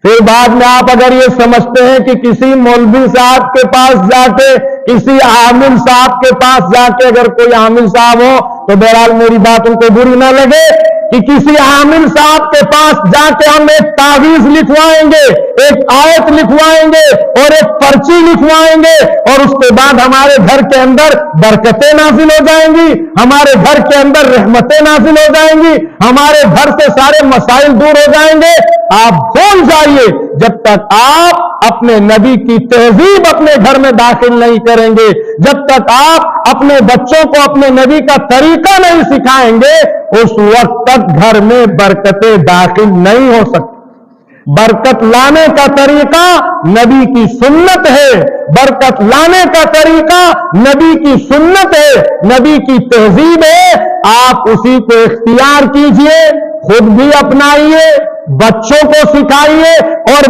پھر بعد میں آپ اگر یہ سمجھتے ہیں کہ کسی مولوی صاحب کے پاس جا کے، کسی عامل صاحب کے پاس جا کے، اگر کوئی عامل صاحب ہو تو بہرحال میری بات ان کو بری نہ لگے، کہ کسی عامل صاحب کے پاس جا کے ہم ایک تعویذ لکھوائیں گے، ایک آیت لکھوائیں گے اور ایک پرچی لکھوائیں گے، اور اس کے بعد ہمارے گھر کے اندر برکتیں نازل ہو جائیں گی، ہمارے گھر کے اندر رحمتیں نازل ہو جائیں گی، ہمارے گھر سے سارے مسائل دور ہو جائیں گے۔ آپ بھول جائیے، جب تک آپ اپنے نبی کی تہذیب اپنے گھر میں داخل نہیں کریں گے، جب تک آپ اپنے بچوں کو اپنے نبی کا طریقہ نہیں سکھائیں گے، اس وقت تک گھر میں برکتیں داخل نہیں ہو سکتی۔ برکت لانے کا طریقہ نبی کی سنت ہے، برکت لانے کا طریقہ نبی کی سنت ہے، نبی کی تہذیب ہے۔ آپ اسی کو اختیار کیجئے، خود بھی اپنائیے، بچوں کو سکھائیے، اور